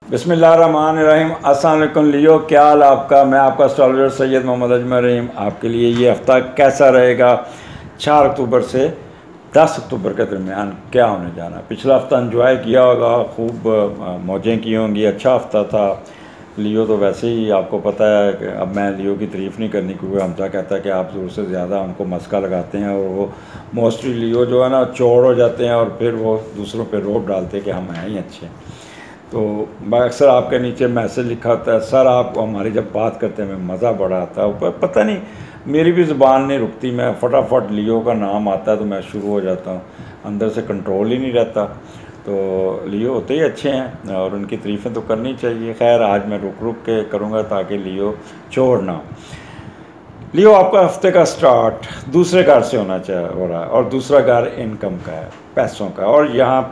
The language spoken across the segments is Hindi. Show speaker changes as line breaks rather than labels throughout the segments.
बिस्मिल्लाहिर्रहमानिर्रहीम। अस्सलाम वालेकुम लियो, क्या हाल आपका। मैं आपका एस्ट्रोलॉजर सैयद मोहम्मद अजमल रहीम आपके लिए ये हफ़्ता कैसा रहेगा 4 अक्टूबर से 10 अक्टूबर के दरमियान क्या होने जाना। पिछला हफ़्ता एंजॉय किया होगा, खूब मौजें की होंगी, अच्छा हफ़्ता था। लियो तो वैसे ही आपको पता है कि अब मैं लियो की तारीफ़ नहीं करनी, क्योंकि हमसा कहता है कि आप ज़रूर से ज़्यादा उनको मस्का लगाते हैं और वो मोस्टली लियो जो है ना चौड़ हो जाते हैं और फिर वो दूसरों पे रोब डालते हैं कि हम हैं ही अच्छे। तो मैं अक्सर आपके नीचे मैसेज लिखा होता है, सर आप हमारी जब बात करते हैं हमें मज़ा बड़ा आता है। पर पता नहीं मेरी भी ज़ुबान नहीं रुकती, मैं फटाफट लियो का नाम आता है तो मैं शुरू हो जाता हूँ, अंदर से कंट्रोल ही नहीं रहता। तो लियो होते ही अच्छे हैं और उनकी तारीफ़ें तो करनी चाहिए। खैर आज मैं रुक रुक के करूँगा ताकि लियो चोर ना हो। लियो आपका हफ्ते का स्टार्ट दूसरे घर से होना चाहिए हो रहा है और दूसरा घर इनकम का है, पैसों का। और यहाँ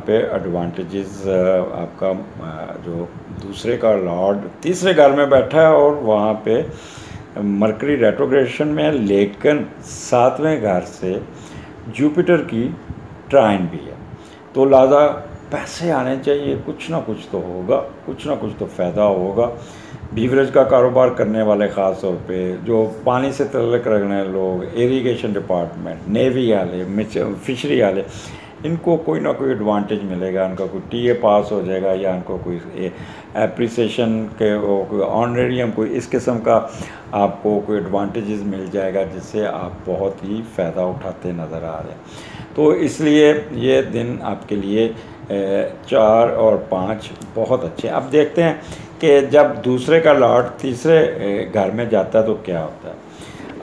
पे एडवांटेजेस आपका जो दूसरे का लॉर्ड तीसरे घर में बैठा है और वहाँ पे मरकरी रेट्रोग्रेशन में है, लेकिन 7वें घर से जुपिटर की ट्राइन भी है। तो लिहाजा पैसे आने चाहिए, कुछ ना कुछ तो होगा, कुछ ना कुछ तो फ़ायदा होगा। बीवरेज का कारोबार करने वाले ख़ास तौर पे जो पानी से तल्लुक़ रखने लोग, इरिगेशन डिपार्टमेंट, नेवी वाले, फिशरी वाले, इनको कोई ना कोई एडवांटेज मिलेगा। उनका कोई टीए पास हो जाएगा या उनको कोई एप्रिसिएशन के कोई ऑनरेरियम कोई इस किस्म का आपको कोई एडवांटेजेस मिल जाएगा जिससे आप बहुत ही फ़ायदा उठाते नज़र आ रहे हैं। तो इसलिए ये दिन आपके लिए 4 और 5 बहुत अच्छे। अब देखते हैं कि जब दूसरे का लॉर्ड तीसरे घर में जाता है तो क्या होता है।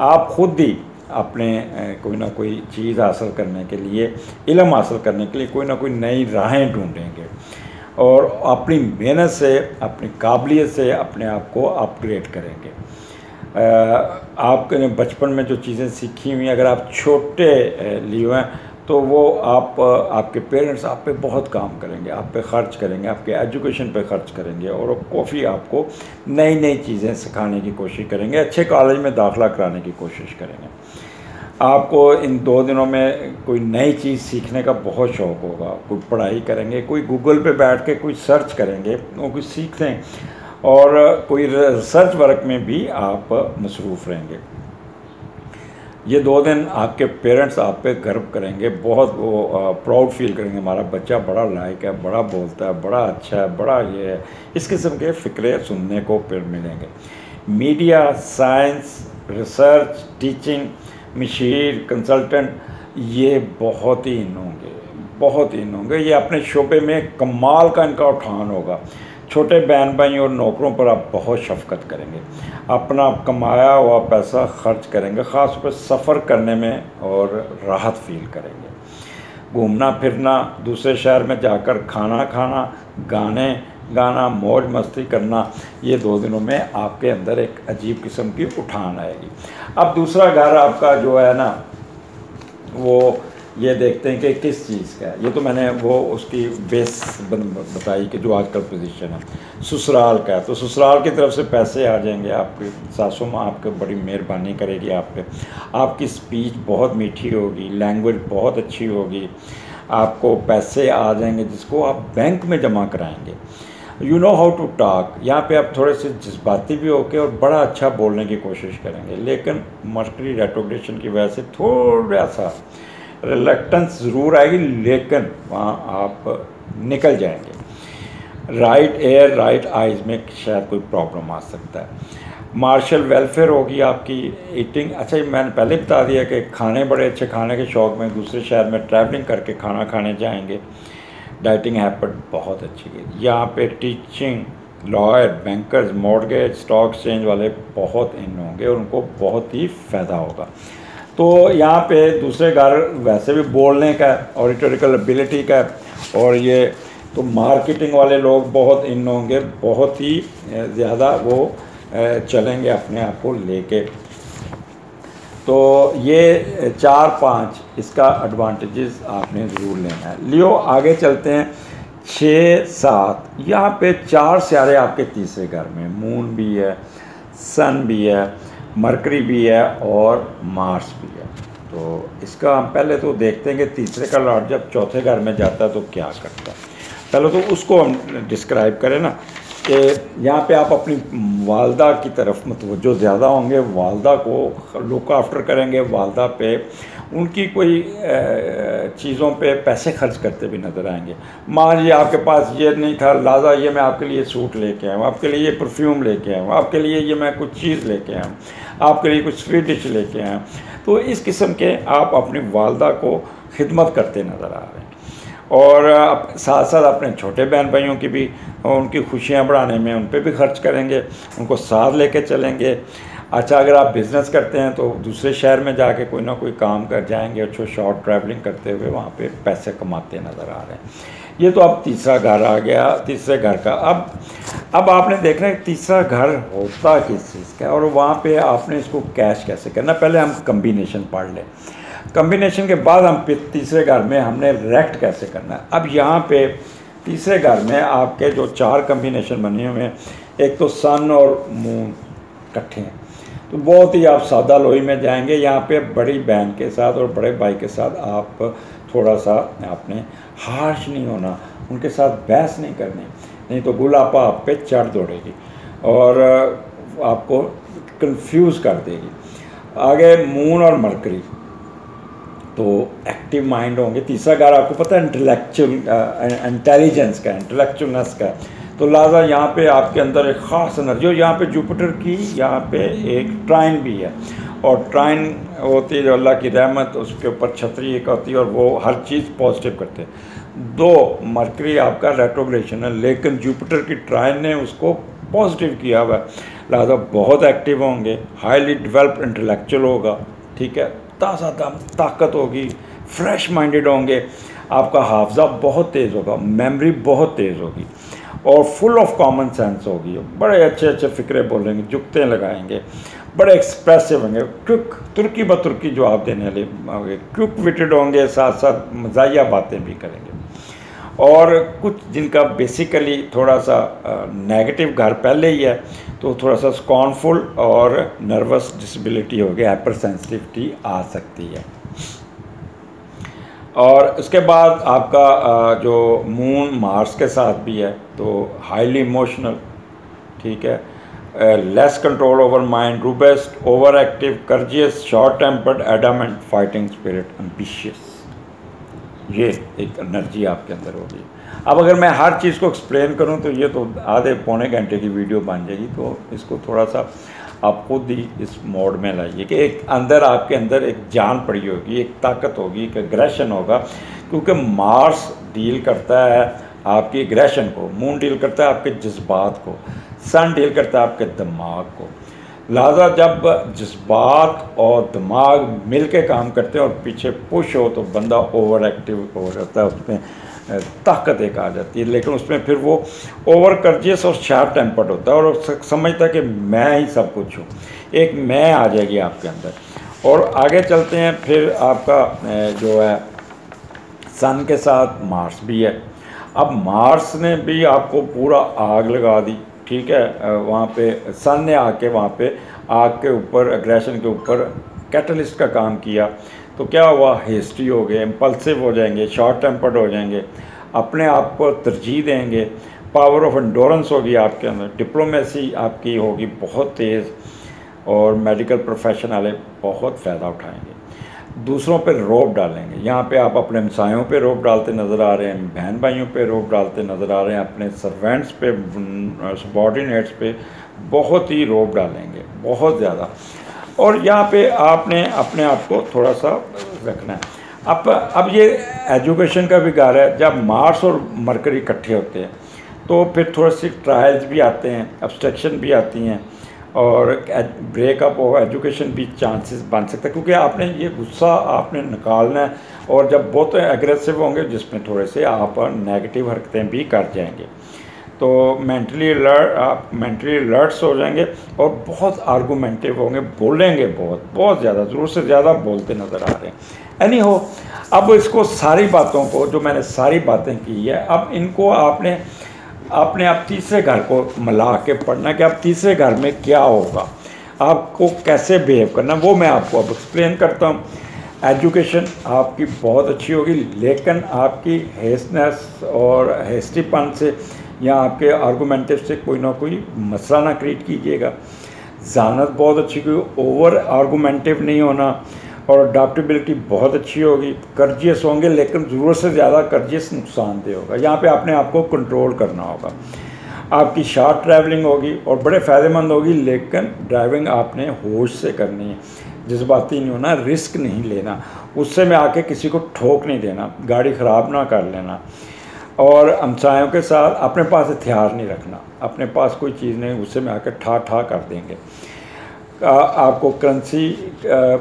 आप खुद ही अपने कोई ना कोई चीज़ हासिल करने के लिए, इल्म हासिल करने के लिए कोई ना कोई नई राहें ढूंढेंगे और अपनी मेहनत से, अपनी काबिलियत से अपने आप को अपग्रेड करेंगे। आपने बचपन में जो चीज़ें सीखी हुई, अगर आप छोटे लिए हैं तो वो आपके पेरेंट्स आप पे बहुत काम करेंगे, आप पे ख़र्च करेंगे, आपके एजुकेशन पे ख़र्च करेंगे और काफ़ी आपको नई नई चीज़ें सिखाने की कोशिश करेंगे, अच्छे कॉलेज में दाखिला कराने की कोशिश करेंगे। आपको इन 2 दिनों में कोई नई चीज़ सीखने का बहुत शौक़ होगा, कोई पढ़ाई करेंगे, कोई गूगल पे बैठ के कोई सर्च करेंगे, वो कुछ सीखते हैं और कोई रिसर्च वर्क में भी आप मसरूफ़ रहेंगे। ये 2 दिन आपके पेरेंट्स आप पे गर्व करेंगे, बहुत वो प्राउड फील करेंगे, हमारा बच्चा बड़ा लायक है, बड़ा बोलता है, बड़ा अच्छा है, बड़ा ये है। इस किस्म के फ़िक्रे सुनने को फिर मिलेंगे। Media, science, research, teaching, machine, consultant, ये बहुत ही इन होंगे, बहुत इन होंगे। ये अपने शोबे में कमाल का इनका उठान होगा। छोटे बहन भाई और नौकरों पर आप बहुत शफ़क़त करेंगे, अपना कमाया हुआ पैसा खर्च करेंगे, ख़ास तौर पर सफ़र करने में और राहत फील करेंगे। घूमना फिरना, दूसरे शहर में जाकर खाना खाना, गाने गाना, मौज मस्ती करना, ये 2 दिनों में आपके अंदर एक अजीब किस्म की उठान आएगी। अब दूसरा घर आपका जो है ना, वो ये देखते हैं कि किस चीज़ का है। ये तो मैंने वो उसकी बेस बताई कि जो आजकल पोजीशन है ससुराल का है, तो ससुराल की तरफ से पैसे आ जाएंगे, आपकी सासू माँ आपके बड़ी मेहरबानी करेगी आप पे, आपकी स्पीच बहुत मीठी होगी, लैंग्वेज बहुत अच्छी होगी, आपको पैसे आ जाएंगे जिसको आप बैंक में जमा कराएंगे। You know how to talk, यहाँ पे आप थोड़े से जज्बाती भी होके और बड़ा अच्छा बोलने की कोशिश करेंगे, लेकिन मर्करी रेट्रोग्रेशन की वजह से थोड़ा सा रिलक्टेंस ज़रूर आएगी, लेकिन वहाँ आप निकल जाएंगे। राइट एयर, राइट आइज़ में शायद कोई प्रॉब्लम आ सकता है। मार्शल वेलफेयर होगी आपकी। ईटिंग, अच्छा मैंने पहले बता दिया कि खाने, बड़े अच्छे खाने के शौक़ में दूसरे शहर में ट्रैवलिंग करके खाना खाने जाएंगे। डाइटिंग हैबिट बहुत अच्छी है। यहाँ पे teaching, lawyer, bankers, mortgage, stock exchange वाले बहुत इन होंगे और उनको बहुत ही फ़ायदा होगा। तो यहाँ पे दूसरे घर वैसे भी बोलने का, ऑडिटोरिकल एबिलिटी का, और ये तो मार्केटिंग वाले लोग बहुत इन होंगे, बहुत ही ज़्यादा वो चलेंगे अपने आप को लेके। तो ये 4-5 इसका एडवांटेजेस आपने ज़रूर लेना है। लियो आगे चलते हैं। 6-7 यहाँ पे 4 सितारे आपके तीसरे घर में, मून भी है, सन भी है, मरकरी भी है और मार्स भी है। तो इसका हम पहले तो देखते हैं कि तीसरे का लॉर्ड जब चौथे घर में जाता है तो क्या करता है। पहले तो उसको हम डिस्क्राइब करें ना कि यहाँ पे आप अपनी वालदा की तरफ मुतवज्जो ज़्यादा होंगे, वालदा को लुक आफ्टर करेंगे, वालदा पे उनकी कोई चीज़ों पे पैसे खर्च करते भी नज़र आएंगे। मान लीजिए आपके पास ये नहीं था, लाजा ये मैं आपके लिए सूट लेके आया हूँ, आपके लिए ये परफ्यूम लेके आया हूँ, आपके लिए ये मैं कुछ चीज़ लेके आया हूँ, आपके लिए कुछ स्वीट डिश लेके आया हूँ। तो इस किस्म के आप अपनी वालदा को खिदमत करते नज़र आ रहे हैं। और साथ साथ अपने छोटे बहन भाइयों की भी उनकी खुशियाँ बढ़ाने में उन पर भी खर्च करेंगे, उनको साथ लेके चलेंगे। अच्छा, अगर आप बिज़नेस करते हैं तो दूसरे शहर में जाके कोई ना कोई काम कर जाएंगे और शॉर्ट ट्रैवलिंग करते हुए वहाँ पे पैसे कमाते नज़र आ रहे हैं। ये तो अब तीसरा घर आ गया, तीसरे घर का। अब आपने देखना है तीसरा घर होता किस चीज़ का और वहाँ पे आपने इसको कैश कैसे करना। पहले हम कम्बिनेशन पढ़ लें, कम्बिनेशन के बाद हम तीसरे घर में हमने रेक्ट कैसे करना है। अब यहाँ पे तीसरे घर में आपके जो 4 कम्बिनेशन बने हुए हैं, एक तो सन और मून इकट्ठे हैं, तो बहुत ही आप सादा लोही में जाएंगे। यहाँ पे बड़ी बहन के साथ और बड़े भाई के साथ आप थोड़ा सा आपने हार्श नहीं होना, उनके साथ बहस नहीं करनी, नहीं तो गुलापा आप पे चढ़ दौड़ेगी और आपको कंफ्यूज कर देगी। आगे मून और मरकरी तो एक्टिव माइंड होंगे। तीसरा घर आपको पता है इंटेलेक्चुअल इंटेलिजेंस का, इंटेलेक्चुअलनेस का, तो लिहाजा यहाँ पे आपके अंदर एक ख़ास एनर्जी। और यहाँ पे जुपिटर की यहाँ पे एक ट्राइन भी है, और ट्राइन होती है जो अल्लाह की रहमत, उसके ऊपर छतरी एक होती है और वो हर चीज़ पॉजिटिव करते हैं। 2 मरकरी आपका रेट्रोग्रेशन है, लेकिन जुपिटर की ट्राइन ने उसको पॉजिटिव किया हुआ है, लिहाजा बहुत एक्टिव होंगे, हाईली डेवलप्ड इंटेलेक्चुअल होगा, ठीक है, ताज़ा दम ताकत होगी, फ्रेश माइंडेड होंगे, आपका हाफजा बहुत तेज़ होगा, मेमोरी बहुत तेज़ होगी और फुल ऑफ कॉमन सेंस होगी। बड़े अच्छे अच्छे फ़िक्रे बोलेंगे, जुगते लगाएंगे, बड़े एक्सप्रेसिव होंगे, क्विक तुर्की ब तुर्की जवाब देने वाले होंगे, क्विक विटेड होंगे, साथ साथ मज़ाहिया बातें भी करेंगे। और कुछ जिनका बेसिकली थोड़ा सा नेगेटिव घर पहले ही है, तो थोड़ा सा स्कॉर्नफुल और नर्वस डिसेबिलिटी हो गया, हाइपर सेंसिटिविटी आ सकती है। और उसके बाद आपका जो मून मार्स के साथ भी है, तो हाईली इमोशनल, ठीक है, less control over mind, robust, over active, courageous, short tempered, adamant, fighting spirit, ambitious, ये एक एनर्जी आपके अंदर होगी। अब अगर मैं हर चीज़ को एक्सप्लेन करूं तो ये तो आधे पौने घंटे की वीडियो बन जाएगी, तो इसको थोड़ा सा आप खुद ही इस मोड में लाइए कि एक अंदर आपके अंदर एक जान पड़ी होगी, एक ताकत होगी, एक एग्रेशन होगा, क्योंकि मार्स डील करता है आपकी एग्रेशन को, मून डील करता है आपके जज्बात को, सन डील करता है आपके दिमाग को। लिहाजा जब जज्बात और दिमाग मिल के काम करते हैं और पीछे पुश हो तो बंदा ओवर एक्टिव हो जाता है, उसमें ताकत एक आ जाती है, लेकिन उसमें फिर वो ओवर कर्जियस और शार्प टेम्पर्ड होता है और समझता है कि मैं ही सब कुछ हूँ, एक मैं आ जाएगी आपके अंदर। और आगे चलते हैं, फिर आपका जो है सन के साथ मार्स भी है। अब मार्स ने भी आपको पूरा आग लगा दी, ठीक है, वहाँ पे सन ने आके वहाँ पे आग के ऊपर, एग्रेशन के ऊपर कैटलिस्ट का काम किया, तो क्या हुआ, हेस्टी हो गए, इम्पल्सिव हो जाएंगे, शॉर्ट टेम्पर्ड हो जाएंगे, अपने आप को तरजीह देंगे, पावर ऑफ एंडोरेंस होगी आपके अंदर, डिप्लोमेसी आपकी होगी बहुत तेज़, और मेडिकल प्रोफेशन वाले बहुत फ़ायदा उठाएंगे, दूसरों पे रोब डालेंगे। यहाँ पे आप अपने हमसायों पे रोब डालते नज़र आ रहे हैं, बहन भाइयों पे रोब डालते नज़र आ रहे हैं, अपने सर्वेंट्स पे, सबॉर्डिनेट्स पे बहुत ही रोब डालेंगे, बहुत ज़्यादा। और यहाँ पे आपने अपने आप को थोड़ा सा रखना है। अब ये एजुकेशन का भी घर है, जब मार्स और मरकरी इकट्ठे होते हैं तो फिर थोड़ी सी ट्रायल्स भी आते हैं, अब्स्ट्रक्शन भी आती हैं, और ब्रेकअप ऑफ एजुकेशन भी चांसेस बन सकता है, क्योंकि आपने ये गुस्सा आपने निकालना है, और जब बहुत एग्रेसिव होंगे जिसमें थोड़े से आप नेगेटिव हरकतें भी कर जाएंगे, तो मेंटली अलर्ट्स हो जाएंगे और बहुत आर्गूमेंटिव होंगे, बोलेंगे बहुत ज़्यादा, ज़रूरत से ज़्यादा बोलते नज़र आ रहे हैं। एनी हो, अब इसको सारी बातों को, जो मैंने सारी बातें की है, अब इनको आपने आप तीसरे घर को मिला के पढ़ना कि अब तीसरे घर में क्या होगा, आपको कैसे बिहेव करना, वो मैं आपको अब एक्सप्लेन करता हूँ। एजुकेशन आपकी बहुत अच्छी होगी, लेकिन आपकी हेस्टनेस और हेस्टीपन से या आपके आर्गूमेंटिव से कोई ना कोई मसला ना क्रिएट कीजिएगा। जहानत बहुत अच्छी, कोई ओवर आर्गूमेंटिव नहीं होना, और अडाप्टेबिलिटी बहुत अच्छी होगी। कर्जियस होंगे, लेकिन ज़रूरत से ज़्यादा कर्जियस नुकसानदेह होगा। यहाँ पे आपने आपको कंट्रोल करना होगा। आपकी शॉर्ट ट्रैवलिंग होगी और बड़े फ़ायदेमंद होगी, लेकिन ड्राइविंग आपने होश से करनी है, जज्बाती नहीं होना, रिस्क नहीं लेना, उससे में आके किसी को ठोक नहीं देना, गाड़ी ख़राब ना कर लेना, और हमसायों के साथ अपने पास हथियार नहीं रखना। अपने पास कोई चीज़ नहीं, उससे में आकर ठा ठा कर देंगे। आपको करेंसी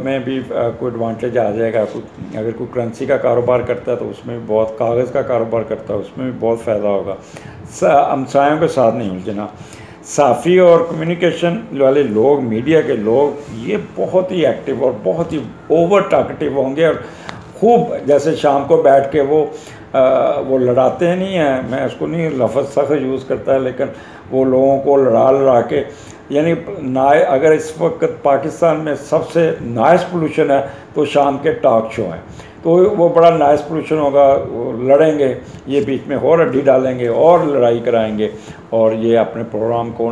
में भी कोई एडवांटेज आ जाएगा। अगर कोई करेंसी का कारोबार करता है तो उसमें भी बहुत, कागज़ का कारोबार करता है उसमें भी बहुत फ़ायदा होगा। हमसायों के साथ नहीं उलझना। साफ़ी और कम्युनिकेशन वाले लोग, मीडिया के लोग, ये बहुत ही एक्टिव और बहुत ही ओवर टॉकेटिव होंगे, और खूब जैसे शाम को बैठ के वो लड़ाते नहीं हैं, मैं उसको नहीं लफ्ज़ सख्त यूज़ करता है, लेकिन वो लोगों को लड़ा के, यानी अगर इस वक्त पाकिस्तान में सबसे नॉइस पोल्यूशन है तो शाम के टॉक शो हैं, तो वो बड़ा नॉइस पोल्यूशन होगा। वो लड़ेंगे, ये बीच में और अड्डी डालेंगे और लड़ाई कराएंगे, और ये अपने प्रोग्राम को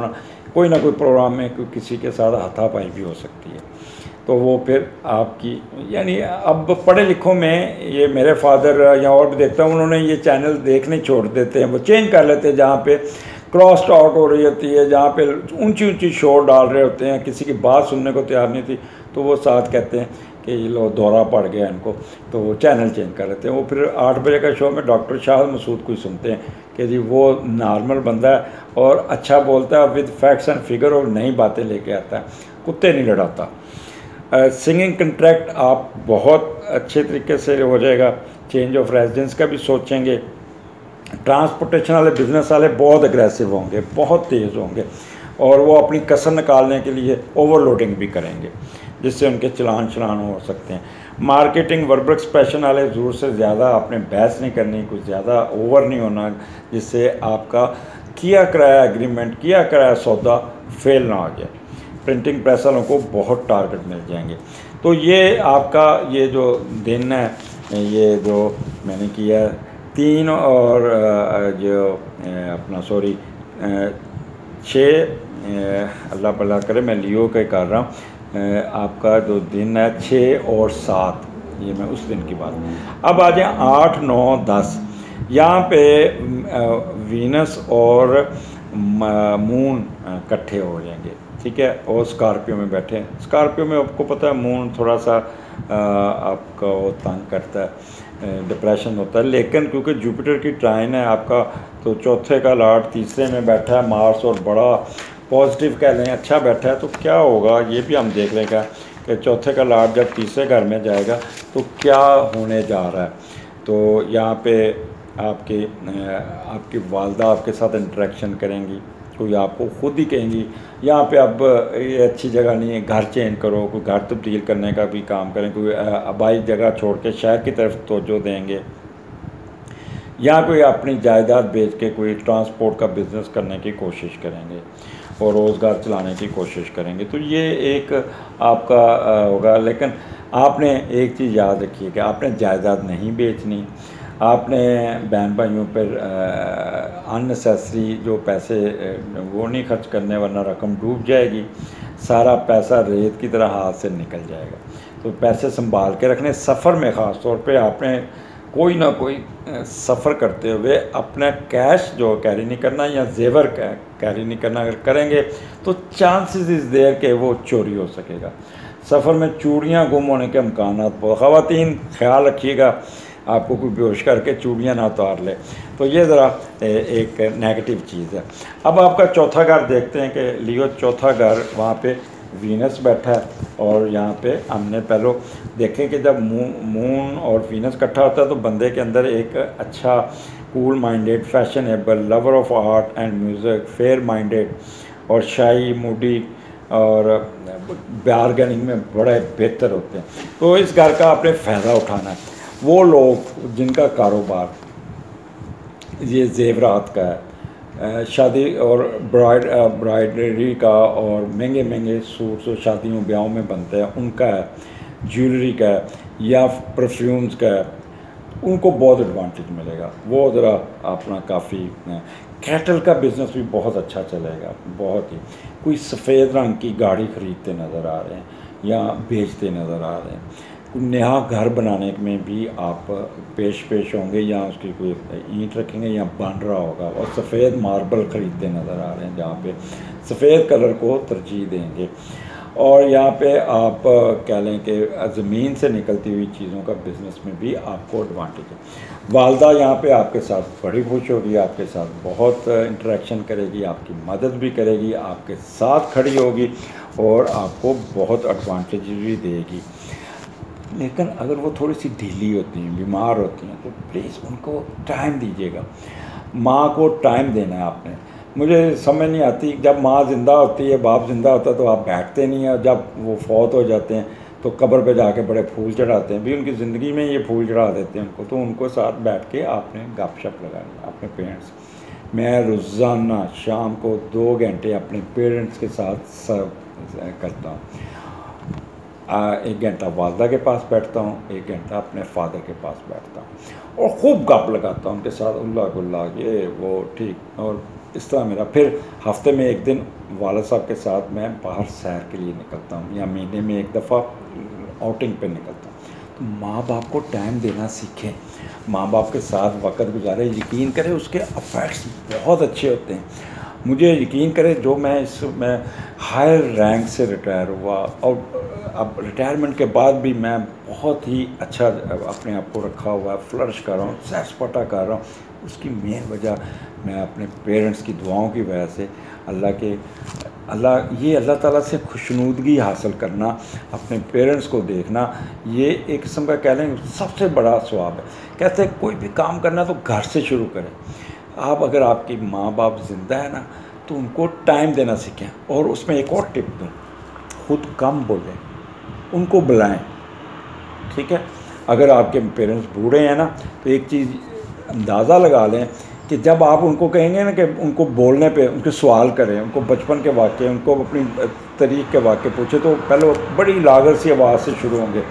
कोई ना कोई प्रोग्राम में किसी के साथ हाथापाई भी हो सकती है। तो वो फिर आपकी, यानी अब पढ़े लिखों में, ये मेरे फादर या और भी देखता हूँ, उन्होंने ये चैनल देखने छोड़ देते हैं, वो चेंज कर लेते हैं जहाँ पे क्रॉस टॉक हो रही होती है, जहाँ पे ऊंची ऊंची शोर डाल रहे होते हैं, किसी की बात सुनने को तैयार नहीं थी, तो वो साथ कहते हैं कि ये लो दौरा पड़ गया इनको, तो वो चैनल चेंज कर लेते हैं। वो फिर 8 बजे का शो में डॉक्टर शाहिद मसूद को सुनते हैं कि जी वो नॉर्मल बंदा है और अच्छा बोलता है, विद फैक्ट्स एंड फिगर, और नई बातें लेके आता है, कुत्ते नहीं लड़ाता। सिंगिंग कंट्रैक्ट आप बहुत अच्छे तरीके से हो जाएगा। चेंज ऑफ रेजिडेंस का भी सोचेंगे। ट्रांसपोर्टेशन वाले, बिज़नेस वाले बहुत अग्रेसिव होंगे, बहुत तेज़ होंगे, और वो अपनी कसर निकालने के लिए ओवरलोडिंग भी करेंगे, जिससे उनके चलान हो सकते हैं। मार्केटिंग, वर्बल एक्सप्रेशन वाले, ज़रूर से ज़्यादा आपने बहस नहीं करनी, कुछ ज़्यादा ओवर नहीं होना, जिससे आपका किया कराया एग्रीमेंट, किया कराया सौदा फेल ना हो जाए। प्रिंटिंग प्रेस वालों को बहुत टारगेट मिल जाएंगे। तो ये आपका ये जो दिन है, ये जो मैंने किया 3 और जो अपना 6, अल्लाह भला करे, मैं लियो का कर रहा हूँ। आपका जो दिन है 6 और 7, ये मैं उस दिन की बात। अब आ जाए 8, 9, 10। यहाँ पे वीनस और मून इकट्ठे हो जाएंगे, ठीक है, और स्कॉर्पियो में बैठे हैं। स्कॉर्पियो में आपको पता है मून थोड़ा सा आपका वो तंग करता है, डिप्रेशन होता है, लेकिन क्योंकि जुपिटर की ट्राइन है आपका, तो चौथे का लॉर्ड तीसरे में बैठा है मार्स, और बड़ा पॉजिटिव कह लें, अच्छा बैठा है, तो क्या होगा ये भी हम देख लेंगे कि चौथे का लॉर्ड जब तीसरे घर में जाएगा तो क्या होने जा रहा है। तो यहाँ पे आपकी वालदा आपके साथ इंटरेक्शन करेंगी, कोई आपको खुद ही कहेंगी यहाँ पे अब ये अच्छी जगह नहीं है, घर चेंज करो, कोई घर तब्दील करने का भी काम करें, कोई आबाई जगह छोड़ के शहर की तरफ तवज्जो देंगे, या कोई अपनी जायदाद बेच के कोई ट्रांसपोर्ट का बिज़नेस करने की कोशिश करेंगे और रोज़गार चलाने की कोशिश करेंगे। तो ये एक आपका होगा, लेकिन आपने एक चीज़ याद रखिए कि आपने जायदाद नहीं बेचनी, आपने बहन भाइयों पर अननेसेसरी जो पैसे वो नहीं खर्च करने, वरना रकम डूब जाएगी, सारा पैसा रेत की तरह हाथ से निकल जाएगा। तो पैसे संभाल के रखने। सफ़र में ख़ास तौर पे आपने कोई ना कोई सफ़र करते हुए अपना कैश जो कैरी नहीं करना, या जेवर कैरी नहीं करना। अगर करेंगे तो चांसेस इज़ देयर कि वो चोरी हो सकेगा। सफ़र में चूड़ियाँ गुम होने के इम्कानात बहुत। ख़वातीन ख्याल रखिएगा आपको कोई बेहोश करके चूड़ियाँ ना उतार ले, तो ये ज़रा एक नेगेटिव चीज़ है। अब आपका चौथा घर देखते हैं कि लियो चौथा घर, वहाँ पे वीनस बैठा है, और यहाँ पे हमने पहले देखें कि जब मून और वीनस इकट्ठा होता है तो बंदे के अंदर एक अच्छा cool minded, fashionable, lover of art and music, fair minded और शाई, मूडी और बारगेनिंग में बड़े बेहतर होते हैं। तो इस घर का आपने फ़ायदा उठाना है। वो लोग जिनका कारोबार ये जेवरात का है, शादी और ब्राइडरी का और महंगे महंगे सूट्स और शादियों ब्याहों में बनते हैं उनका है, ज्वेलरी का है, या परफ्यूम्स का है, उनको बहुत एडवांटेज मिलेगा। वो ज़रा अपना काफ़ी कैटल का बिज़नेस भी बहुत अच्छा चलेगा, बहुत ही। कोई सफ़ेद रंग की गाड़ी ख़रीदते नज़र आ रहे हैं या बेचते नज़र आ रहे हैं, कोई नया घर बनाने में भी आप पेश होंगे या उसकी कोई ईंट रखेंगे या बन रहा होगा, और सफ़ेद मार्बल ख़रीदते नज़र आ रहे हैं जहाँ पे सफ़ेद कलर को तरजीह देंगे। और यहाँ पे आप कह लें कि ज़मीन से निकलती हुई चीज़ों का बिज़नेस में भी आपको एडवांटेज है। वालदा यहाँ पे आपके साथ बड़ी खुश होगी, आपके साथ बहुत इंटरेक्शन करेगी, आपकी मदद भी करेगी, आपके साथ खड़ी होगी और आपको बहुत एडवांटेज भी देगी। लेकिन अगर वो थोड़ी सी ढीली होती हैं, बीमार होती हैं, तो प्लीज़ उनको टाइम दीजिएगा। माँ को टाइम देना है आपने। मुझे समझ नहीं आती, जब माँ ज़िंदा होती है, बाप ज़िंदा होता है तो आप बैठते नहीं हैं, जब वो फौत हो जाते हैं तो कब्र पे जाके बड़े फूल चढ़ाते हैं। भी उनकी ज़िंदगी में ये फूल चढ़ा देते हैं उनको, तो उनको साथ बैठ के आपने गपशप लगानी है अपने पेरेंट्स। मैं रोज़ाना शाम को 2 घंटे अपने पेरेंट्स के साथ सर्व करता हूँ। 1 घंटा वालदा के पास बैठता हूँ, 1 घंटा अपने फादर के पास बैठता हूँ और खूब गप लगाता हूँ उनके साथ, उल्ला गुल्ला ये वो ठीक। और इस तरह मेरा फिर हफ्ते में 1 दिन वालिद साहब के साथ मैं बाहर सैर के लिए निकलता हूँ या महीने में 1 दफ़ा आउटिंग पे निकलता हूँ। तो माँ बाप को टाइम देना सीखें, माँ बाप के साथ वक़्त गुजारें। यकीन करें उसके इफ़ेक्ट्स बहुत अच्छे होते हैं। मुझे यकीन करें, जो मैं हायर रैंक से रिटायर हुआ और अब रिटायरमेंट के बाद भी मैं बहुत ही अच्छा अपने आप को रखा हुआ है, फ्लरिश कर रहा हूँ, सैर सपाटा कर रहा हूँ। उसकी मेन वजह मैं अपने पेरेंट्स की दुआओं की वजह से, अल्लाह ताला से खुशनुदगी हासिल करना, अपने पेरेंट्स को देखना, ये एक किस्म का कह लें सबसे बड़ा सवाब है। कहते हैं कोई भी काम करना तो घर से शुरू करें। आप अगर आपकी माँ बाप ज़िंदा है ना, तो उनको टाइम देना सीखें। और उसमें एक और टिप दूँ, खुद कम बोलें, उनको बुलाएं, ठीक है। अगर आपके पेरेंट्स बूढ़े हैं ना, तो एक चीज़ अंदाज़ा लगा लें कि जब आप उनको कहेंगे ना कि उनको बोलने पे उनके सवाल करें, उनको बचपन के वाक़े, उनको अपनी तारीख़ के वाक़े पूछे, तो पहले वो बड़ी लागत सी आवाज़ से शुरू होंगे,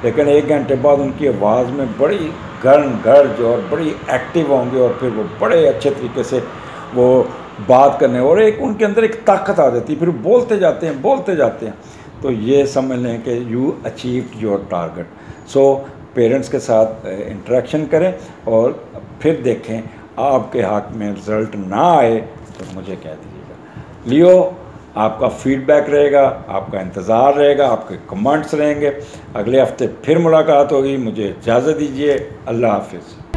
लेकिन 1 घंटे बाद उनकी आवाज़ में बड़ी गर्ज और बड़ी एक्टिव होंगे और फिर वो बड़े अच्छे तरीके से वो बात करने, और एक उनके अंदर एक ताकत आ जाती है, फिर बोलते जाते हैं। तो ये समझ लें कि you achieved your target. So parents के साथ इंटरेक्शन करें और फिर देखें आपके हाथ में रिज़ल्ट ना आए तो मुझे कह दीजिएगा। लियो, आपका फीडबैक रहेगा, आपका इंतज़ार रहेगा, आपके कमेंट्स रहेंगे। अगले हफ्ते फिर मुलाकात होगी। मुझे इजाज़त दीजिए। अल्लाह हाफ़िज़।